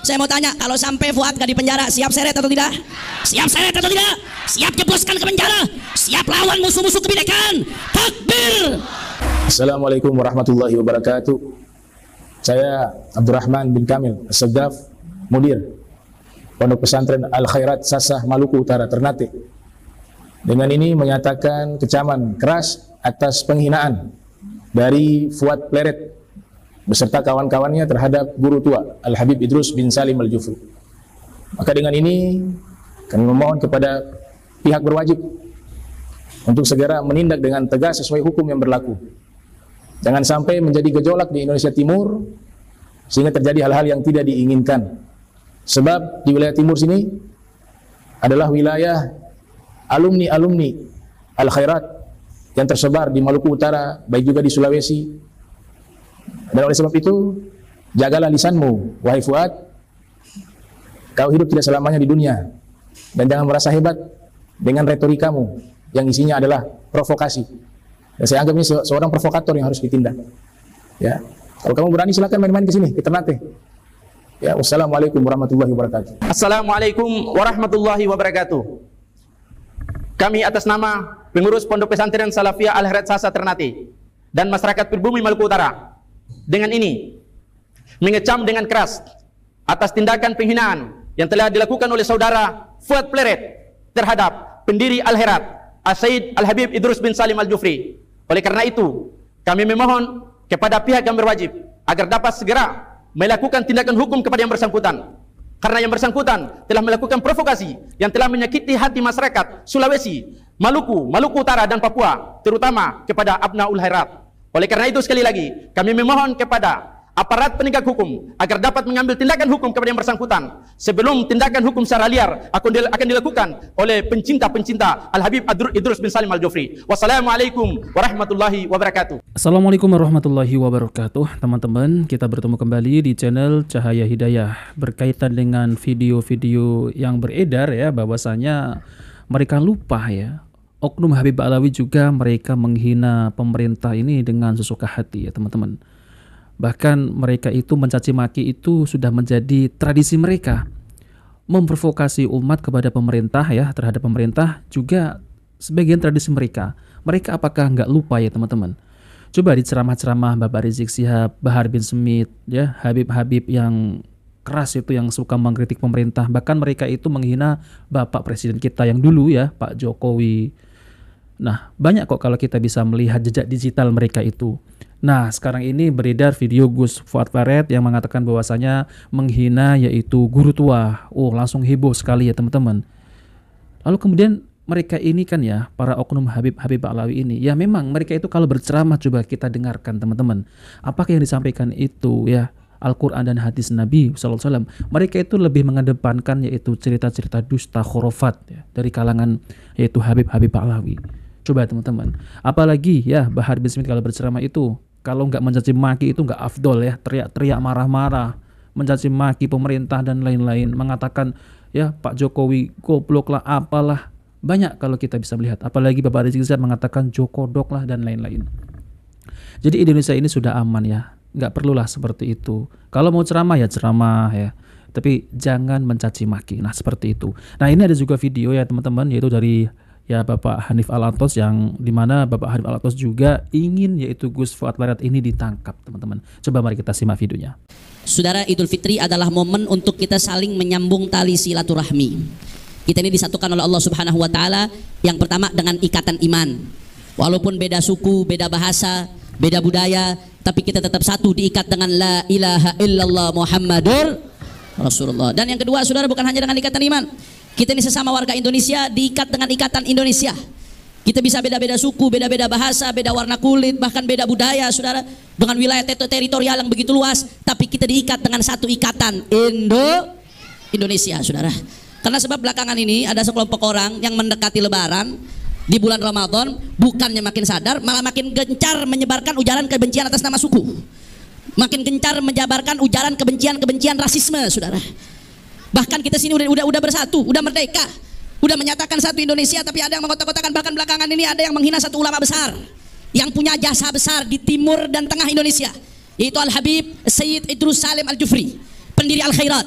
Saya mau tanya, kalau sampai Fuad gak di penjara, siap seret atau tidak? Siap seret atau tidak? Siap jebloskan ke penjara? Siap lawan musuh-musuh kebinekaan? Takbir! Assalamualaikum warahmatullahi wabarakatuh. Saya Abdurrahman bin Kamil As-Saggaf, Mudir Pondok Pesantren Al-Khairat Sasah, Maluku Utara, Ternate. Dengan ini menyatakan kecaman keras atas penghinaan dari Fuad Pleret beserta kawan-kawannya terhadap guru tua Al-Habib Idrus bin Salim Al-Jufri. Maka dengan ini kami memohon kepada pihak berwajib untuk segera menindak dengan tegas sesuai hukum yang berlaku. Jangan sampai menjadi gejolak di Indonesia Timur sehingga terjadi hal-hal yang tidak diinginkan. Sebab di wilayah timur sini adalah wilayah alumni-alumni Al-Khairat yang tersebar di Maluku Utara, baik juga di Sulawesi. Dan oleh sebab itu, jagalah lisanmu, wahai Fuad. Kau hidup tidak selamanya di dunia. Dan jangan merasa hebat dengan retorikamu yang isinya adalah provokasi. Dan saya anggap ini seorang provokator yang harus ditindak. Ya, kalau kamu berani silakan main-main ke sini, ke Ternate. Ya, wassalamualaikum warahmatullahi wabarakatuh. Assalamualaikum warahmatullahi wabarakatuh. Kami atas nama pengurus Pondok Pesantren Salafiyah Al-Khairat Sasah Ternate dan masyarakat pribumi Maluku Utara, dengan ini mengecam dengan keras atas tindakan penghinaan yang telah dilakukan oleh saudara Fuad Pleret terhadap pendiri Al-Khairat As-Sayyid Al-Habib Idrus bin Salim Al-Jufri. Oleh karena itu, kami memohon kepada pihak yang berwajib agar dapat segera melakukan tindakan hukum kepada yang bersangkutan. Karena yang bersangkutan telah melakukan provokasi yang telah menyakiti hati masyarakat Sulawesi, Maluku Utara dan Papua, terutama kepada Abnaul Khairat. Oleh karena itu sekali lagi, kami memohon kepada aparat penegak hukum agar dapat mengambil tindakan hukum kepada yang bersangkutan sebelum tindakan hukum secara liar akan dilakukan oleh pencinta-pencinta Al-Habib Idrus bin Salim Al-Jufri. Wassalamualaikum warahmatullahi wabarakatuh. Assalamualaikum warahmatullahi wabarakatuh. Teman-teman, kita bertemu kembali di channel Cahaya Hidayah berkaitan dengan video-video yang beredar ya, bahwasanya mereka lupa ya, oknum Habib Alawi juga mereka menghina pemerintah ini dengan sesuka hati ya teman-teman. Bahkan mereka itu mencaci maki itu sudah menjadi tradisi mereka. Memprovokasi umat kepada pemerintah ya, terhadap pemerintah juga sebagian tradisi mereka. Mereka apakah nggak lupa ya teman-teman? Coba di ceramah-ceramah Bapak Rizik Syihab, Bahar bin Smith ya, Habib-habib yang keras itu yang suka mengkritik pemerintah. Bahkan mereka itu menghina Bapak Presiden kita yang dulu ya, Pak Jokowi. Nah, banyak kok kalau kita bisa melihat jejak digital mereka itu. Nah, sekarang ini beredar video Gus Fuad Pleret yang mengatakan bahwasanya menghina yaitu guru tua. Oh, langsung heboh sekali ya teman-teman. Lalu kemudian mereka ini kan ya, para oknum Habib Alawi ini, ya memang mereka itu kalau berceramah, coba kita dengarkan teman-teman. Apakah yang disampaikan itu ya Al-Quran dan hadis Nabi SAW. Mereka itu lebih mengedepankan yaitu cerita-cerita dusta khurafat ya, dari kalangan yaitu Habib Alawi. Coba teman-teman, apalagi ya Bahar bin Smith kalau berceramah itu, kalau nggak mencaci maki itu nggak afdol ya, teriak-teriak marah-marah, mencaci maki pemerintah dan lain-lain, mengatakan ya Pak Jokowi goblok lah, apalah, banyak kalau kita bisa melihat. Apalagi Bapak Rizik Syihab mengatakan Jokodok lah dan lain-lain. Jadi Indonesia ini sudah aman ya, nggak perlulah seperti itu. Kalau mau ceramah ya ceramah ya, tapi jangan mencaci maki. Nah seperti itu. Nah ini ada juga video ya teman-teman, yaitu dari ya Bapak Hanif Alatos, yang dimana Bapak Hanif Alatos juga ingin yaitu Gus Fuad Pleret ini ditangkap teman-teman. Coba mari kita simak videonya. Saudara, Idul Fitri adalah momen untuk kita saling menyambung tali silaturahmi. Kita ini disatukan oleh Allah Subhanahu wa taala, yang pertama dengan ikatan iman. Walaupun beda suku, beda bahasa, beda budaya, tapi kita tetap satu, diikat dengan la ilaha illallah Muhammadur Rasulullah. Dan yang kedua, saudara, bukan hanya dengan ikatan iman. Kita ini sesama warga Indonesia diikat dengan ikatan Indonesia. Kita bisa beda-beda suku, beda-beda bahasa, beda warna kulit, bahkan beda budaya, saudara, dengan wilayah teritorial yang begitu luas, tapi kita diikat dengan satu ikatan Indonesia, saudara. Karena sebab belakangan ini ada sekelompok orang yang mendekati Lebaran di bulan Ramadan, bukannya makin sadar, malah makin gencar menyebarkan ujaran kebencian atas nama suku. Makin gencar menjabarkan ujaran kebencian rasisme, saudara. Bahkan kita sini udah bersatu, udah merdeka, udah menyatakan satu Indonesia, tapi ada yang mengkotak-kotakan. Bahkan belakangan ini ada yang menghina satu ulama besar yang punya jasa besar di timur dan tengah Indonesia, yaitu Al-Habib Sayyid Idrus Salim Al-Jufri, pendiri Al-Khairat.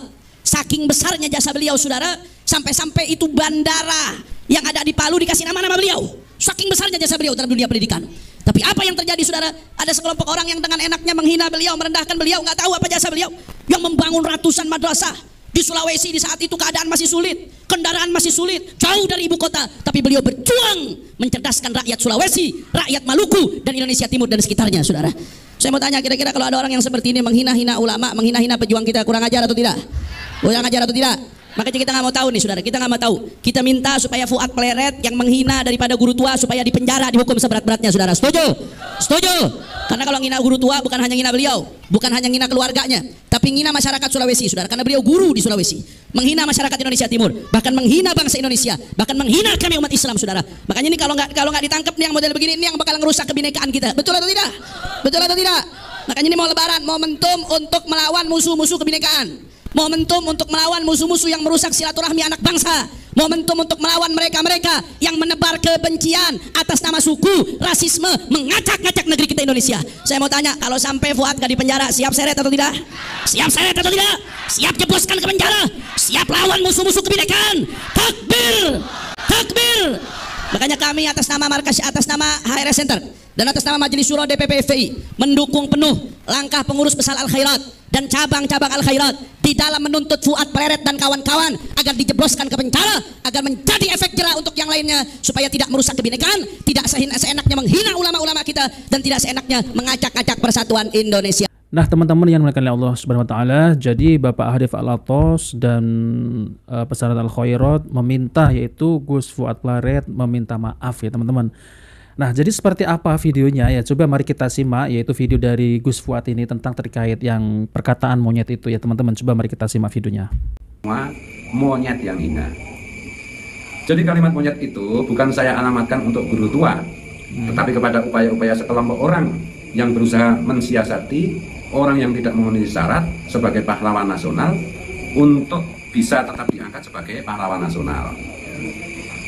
Saking besarnya jasa beliau saudara, sampai-sampai itu bandara yang ada di Palu dikasih nama-nama beliau. Saking besarnya jasa beliau dalam dunia pendidikan. Tapi apa yang terjadi saudara? Ada sekelompok orang yang dengan enaknya menghina beliau, merendahkan beliau, nggak tahu apa jasa beliau, yang membangun ratusan madrasah di Sulawesi. Di saat itu keadaan masih sulit, kendaraan masih sulit, jauh dari ibu kota, tapi beliau berjuang mencerdaskan rakyat Sulawesi, rakyat Maluku, dan Indonesia Timur dan sekitarnya saudara. Saya mau tanya, kira-kira kalau ada orang yang seperti ini menghina-hina ulama, menghina-hina pejuang kita, kurang ajar atau tidak? Kurang ajar atau tidak? Makanya kita nggak mau tahu nih saudara, kita nggak mau tahu. Kita minta supaya Fuad Pleret yang menghina daripada guru tua supaya dipenjara, dihukum seberat-beratnya saudara. Setuju? Setuju? Karena kalau menghina guru tua bukan hanya menghina beliau, bukan hanya menghina keluarganya, tapi menghina masyarakat Sulawesi saudara. Karena beliau guru di Sulawesi, menghina masyarakat Indonesia Timur, bahkan menghina bangsa Indonesia, bahkan menghina kami umat Islam saudara. Makanya ini kalau nggak ditangkap nih yang model begini, ini yang bakal ngerusak kebinekaan kita. Betul atau tidak? Betul atau tidak? Makanya ini mau lebaran, momentum untuk melawan musuh-musuh kebinekaan. Momentum untuk melawan musuh-musuh yang merusak silaturahmi anak bangsa. Momentum untuk melawan mereka-mereka yang menebar kebencian atas nama suku, rasisme, mengacak-ngacak negeri kita Indonesia. Saya mau tanya, kalau sampai Fuad gak di penjara, siap seret atau tidak? Siap seret atau tidak? Siap jebloskan ke penjara? Siap lawan musuh-musuh kebinekaan? Takbir! Takbir! Makanya kami atas nama markas, atas nama HRS Center dan atas nama Majelis Syuro DPP FPI mendukung penuh langkah pengurus besar Al Khairat dan cabang-cabang Al Khairat di dalam menuntut Fuad Pleret dan kawan-kawan agar dijebloskan ke penjara, agar menjadi efek jera untuk yang lainnya, supaya tidak merusak kebinekaan, tidak seenaknya menghina ulama-ulama kita, dan tidak seenaknya mengacak-acak persatuan Indonesia. Nah teman-teman yang dimuliakan oleh Allah Subhanahu Wa Taala, jadi Bapak Hadif Al-Atos dan Pesantren Al Khairat meminta, yaitu Gus Fuad Pleret meminta maaf ya teman-teman. Nah jadi seperti apa videonya ya, coba mari kita simak, yaitu video dari Gus Fuad ini tentang terkait yang perkataan monyet itu ya teman-teman. Coba mari kita simak videonya. Monyet yang hina. Jadi kalimat monyet itu bukan saya alamatkan untuk guru tua, tetapi kepada upaya-upaya sekelompok orang yang berusaha mensiasati orang yang tidak memenuhi syarat sebagai pahlawan nasional untuk bisa tetap diangkat sebagai pahlawan nasional.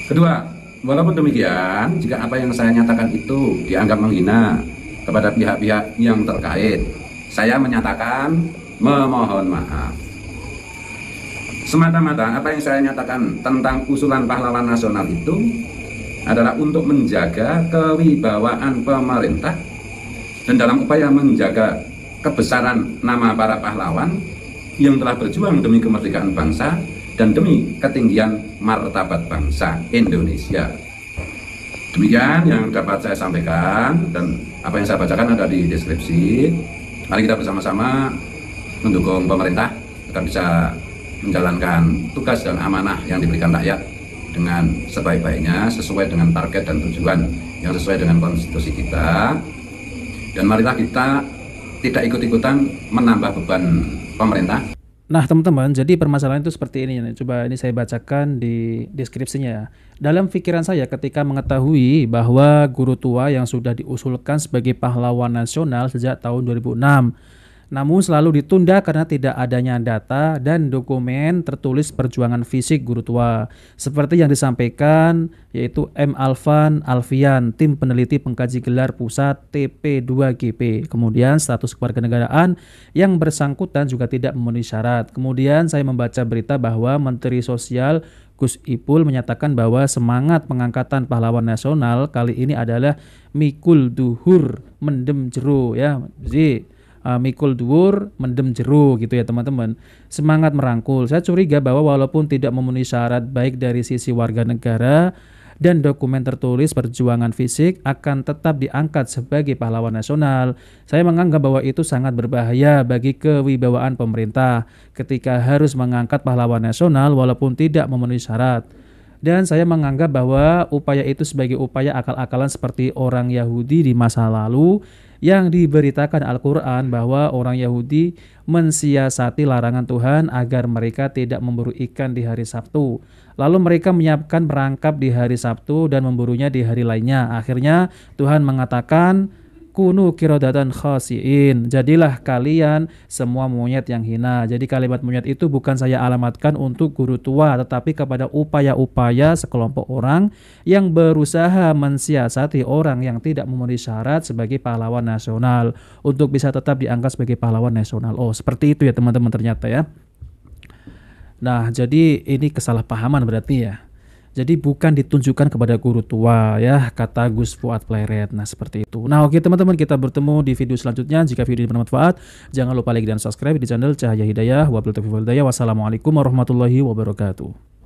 Kedua, walaupun demikian, jika apa yang saya nyatakan itu dianggap menghina kepada pihak-pihak yang terkait, saya menyatakan memohon maaf. Semata-mata apa yang saya nyatakan tentang usulan pahlawan nasional itu adalah untuk menjaga kewibawaan pemerintah dan dalam upaya menjaga kebesaran nama para pahlawan yang telah berjuang demi kemerdekaan bangsa dan demi ketinggian martabat bangsa Indonesia. Demikian yang dapat saya sampaikan, dan apa yang saya bacakan ada di deskripsi. Mari kita bersama-sama mendukung pemerintah agar bisa menjalankan tugas dan amanah yang diberikan rakyat dengan sebaik-baiknya, sesuai dengan target dan tujuan yang sesuai dengan konstitusi kita. Dan marilah kita tidak ikut-ikutan menambah beban pemerintah. Nah teman-teman, jadi permasalahan itu seperti ini. Coba ini saya bacakan di deskripsinya ya. Dalam pikiran saya ketika mengetahui bahwa guru tua yang sudah diusulkan sebagai pahlawan nasional sejak tahun 2006, namun selalu ditunda karena tidak adanya data dan dokumen tertulis perjuangan fisik guru tua. Seperti yang disampaikan yaitu M. Alfian, tim peneliti pengkaji gelar pusat TP2GP. Kemudian status kewarganegaraan yang bersangkutan juga tidak memenuhi syarat. Kemudian saya membaca berita bahwa Menteri Sosial Gus Ipul menyatakan bahwa semangat pengangkatan pahlawan nasional kali ini adalah mikul duhur mendem jero ya. Jadi mikul dhuwur mendem jero gitu ya teman-teman. Semangat merangkul. Saya curiga bahwa walaupun tidak memenuhi syarat baik dari sisi warga negara dan dokumen tertulis perjuangan fisik akan tetap diangkat sebagai pahlawan nasional. Saya menganggap bahwa itu sangat berbahaya bagi kewibawaan pemerintah ketika harus mengangkat pahlawan nasional walaupun tidak memenuhi syarat. Dan saya menganggap bahwa upaya itu sebagai upaya akal-akalan seperti orang Yahudi di masa lalu yang diberitakan Al-Quran bahwa orang Yahudi mensiasati larangan Tuhan agar mereka tidak memburu ikan di hari Sabtu. Lalu mereka menyiapkan perangkap di hari Sabtu dan memburunya di hari lainnya. Akhirnya Tuhan mengatakan, kunu kirodatan khasiin, jadilah kalian semua monyet yang hina. Jadi kalimat monyet itu bukan saya alamatkan untuk guru tua, tetapi kepada upaya-upaya sekelompok orang yang berusaha mensiasati orang yang tidak memenuhi syarat sebagai pahlawan nasional untuk bisa tetap diangkat sebagai pahlawan nasional. Oh seperti itu ya teman-teman ternyata ya. Nah, jadi ini kesalahpahaman berarti ya. Jadi bukan ditunjukkan kepada guru tua ya, kata Gus Fuad Pleret. Nah, seperti itu. Nah, oke teman-teman, kita bertemu di video selanjutnya. Jika video ini bermanfaat, jangan lupa like dan subscribe di channel Cahaya Hidayah. Wabillahi taufiq wal hidayah. Wassalamualaikum warahmatullahi wabarakatuh.